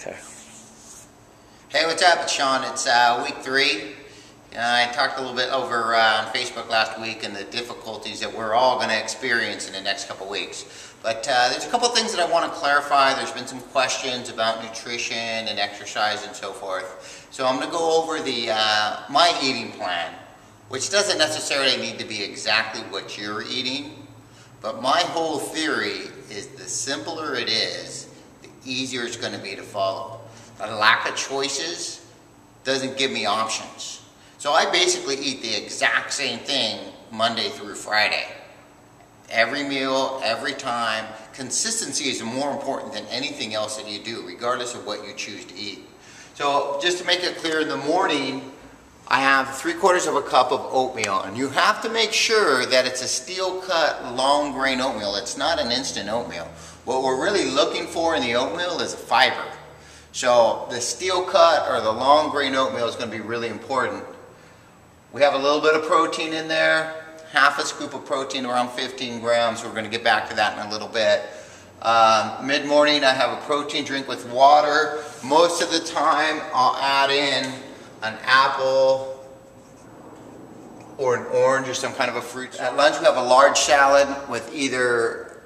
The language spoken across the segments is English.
Okay. Hey, what's up? It's Sean. It's week 3. I talked a little bit over on Facebook last week and the difficulties that we're all going to experience in the next couple weeks. But there's a couple things that I want to clarify. There's been some questions about nutrition and exercise and so forth. So I'm going to go over the my eating plan, which doesn't necessarily need to be exactly what you're eating. But my whole theory is the simpler it is, the easier it's going to be to follow. A lack of choices doesn't give me options. So I basically eat the exact same thing Monday through Friday. Every meal, every time. Consistency is more important than anything else that you do, regardless of what you choose to eat. So just to make it clear, in the morning, I have 3/4 of a cup of oatmeal. And you have to make sure that it's a steel-cut, long-grain oatmeal. It's not an instant oatmeal. What we're really looking for in the oatmeal is fiber. So the steel cut or the long grain oatmeal is going to be really important. We have a little bit of protein in there, half a scoop of protein, around 15 grams. We're going to get back to that in a little bit. Mid-morning I have a protein drink with water. Most of the time I'll add in an apple or an orange or some kind of a fruit. At lunch we have a large salad with either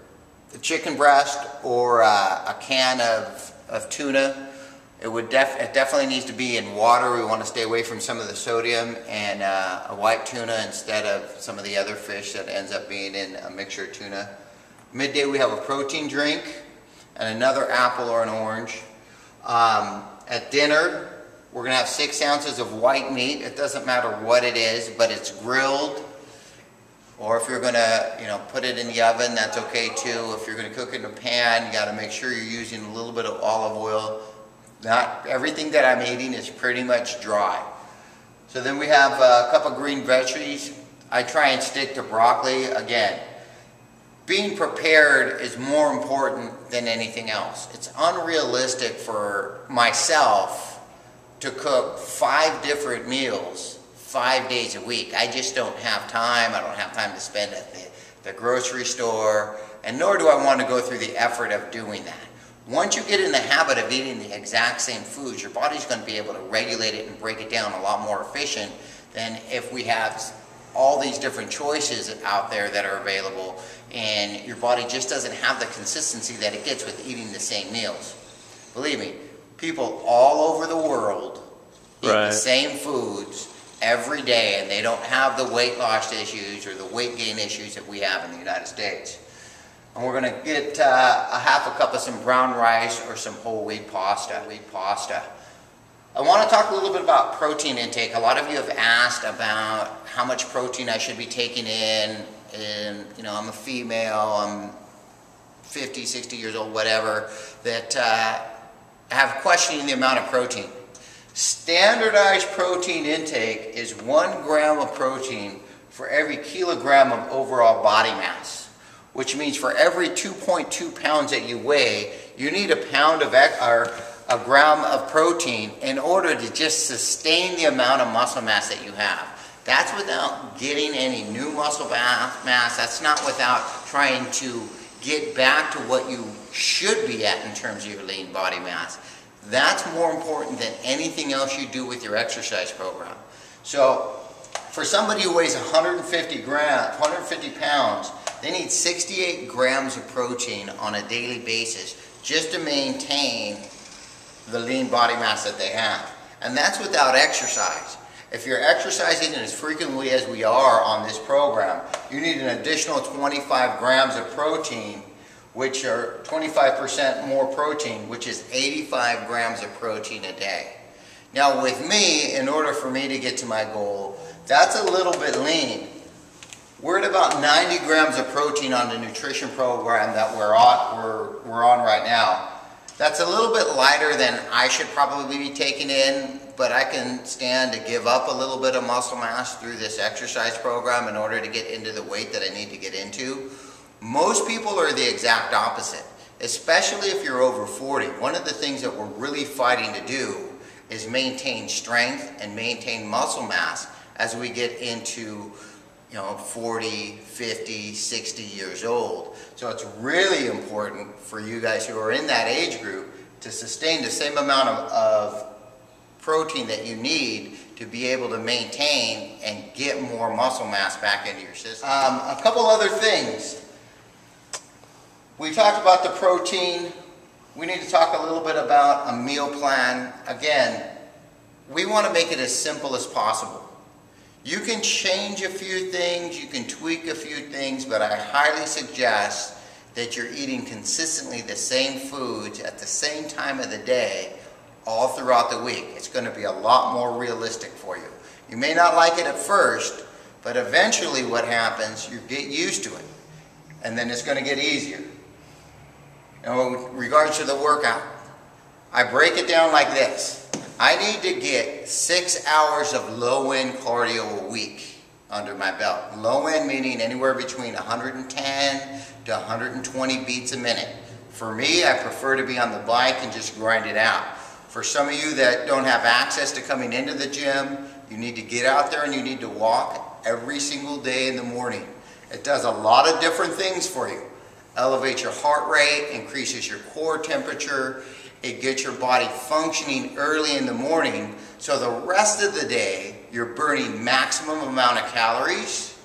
a chicken breast or a can of tuna. It definitely needs to be in water. We want to stay away from some of the sodium, and a white tuna instead of some of the other fish that ends up being in a mixture of tuna. Midday we have a protein drink and another apple or an orange. At dinner we're going to have 6 ounces of white meat. It doesn't matter what it is, but it's grilled. Or if you're going to, put it in the oven, that's okay too. If you're going to cook it in a pan, you got to make sure you're using a little bit of olive oil. Not everything that I'm eating is pretty much dry. So then we have a cup of green veggies. I try and stick to broccoli. Again, being prepared is more important than anything else. It's unrealistic for myself to cook 5 different meals 5 days a week. I just don't have time. I don't have time to spend at the grocery store, and nor do I want to go through the effort of doing that. Once you get in the habit of eating the exact same foods, your body's going to be able to regulate it and break it down a lot more efficient than if we have all these different choices out there that are available and your body just doesn't have the consistency that it gets with eating the same meals. Believe me, people all over the world eat the same foods every day, and they don't have the weight loss issues or the weight gain issues that we have in the United States. And we're going to get a half a cup of some brown rice or some whole wheat pasta. I want to talk a little bit about protein intake. A lot of you have asked about how much protein I should be taking in. And, I'm a female, I'm 50, 60 years old, whatever, that have questioning the amount of protein. Standardized protein intake is 1 gram of protein for every kilogram of overall body mass, which means for every 2.2 pounds that you weigh, you need a gram of protein in order to just sustain the amount of muscle mass that you have. That's without getting any new muscle mass. That's not without trying to get back to what you should be at in terms of your lean body mass. That's more important than anything else you do with your exercise program. So for somebody who weighs 150 pounds, they need 68 grams of protein on a daily basis just to maintain the lean body mass that they have. And that's without exercise. If you're exercising as frequently as we are on this program, you need an additional 25 grams of protein, which are 25% more protein, which is 85 grams of protein a day. Now with me, in order for me to get to my goal, that's a little bit lean. We're at about 90 grams of protein on the nutrition program that we're on right now. That's a little bit lighter than I should probably be taking in, but I can stand to give up a little bit of muscle mass through this exercise program in order to get into the weight that I need to get into. Most people are the exact opposite, especially if you're over 40. One of the things that we're really fighting to do is maintain strength and maintain muscle mass as we get into 40, 50, 60 years old. So it's really important for you guys who are in that age group to sustain the same amount of protein that you need to be able to maintain and get more muscle mass back into your system. A couple other things. We talked about the protein. We need to talk a little bit about a meal plan. Again, we want to make it as simple as possible. You can change a few things, you can tweak a few things, but I highly suggest that you're eating consistently the same foods at the same time of the day all throughout the week. It's going to be a lot more realistic for you. You may not like it at first, but eventually what happens, you get used to it, and then it's going to get easier. Now, in regards to the workout, I break it down like this. I need to get 6 hours of low-end cardio a week under my belt. Low-end meaning anywhere between 110 to 120 beats a minute. For me, I prefer to be on the bike and just grind it out. For some of you that don't have access to coming into the gym, you need to get out there and you need to walk every single day in the morning. It does a lot of different things for you. Elevates your heart rate, increases your core temperature. It gets your body functioning early in the morning, so the rest of the day you're burning maximum amount of calories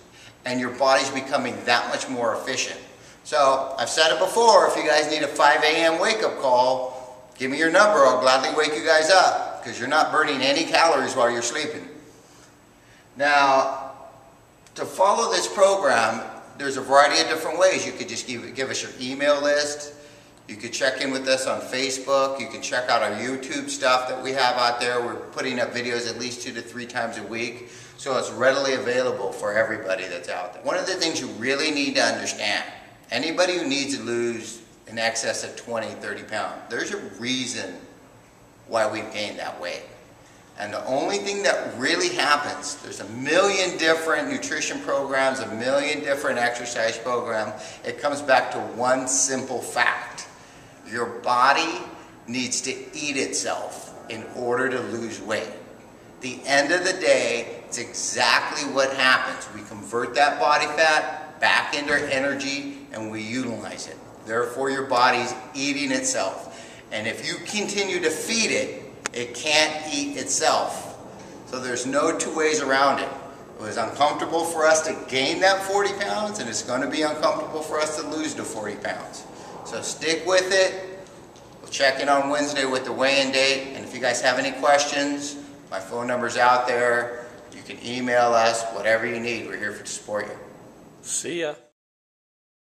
and your body's becoming that much more efficient. So I've said it before, if you guys need a 5 a.m. wake-up call, give me your number. I'll gladly wake you guys up because you're not burning any calories while you're sleeping. Now, to follow this program, there's a variety of different ways. You could just give us your email list. You could check in with us on Facebook. You can check out our YouTube stuff that we have out there. We're putting up videos at least 2 to 3 times a week, so it's readily available for everybody that's out there. One of the things you really need to understand, anybody who needs to lose in excess of 20, 30 pounds, there's a reason why we've gained that weight. And the only thing that really happens, there's a million different nutrition programs, a million different exercise programs. It comes back to one simple fact. Your body needs to eat itself in order to lose weight. At the end of the day, it's exactly what happens. We convert that body fat back into energy and we utilize it. Therefore, your body's eating itself. And if you continue to feed it, it can't eat itself. So there's no two ways around it. It was uncomfortable for us to gain that 40 pounds, and it's going to be uncomfortable for us to lose the 40 pounds. So stick with it. We'll check in on Wednesday with the weigh-in date. And if you guys have any questions, my phone number's out there. You can email us, whatever you need. We're here to support you. See ya.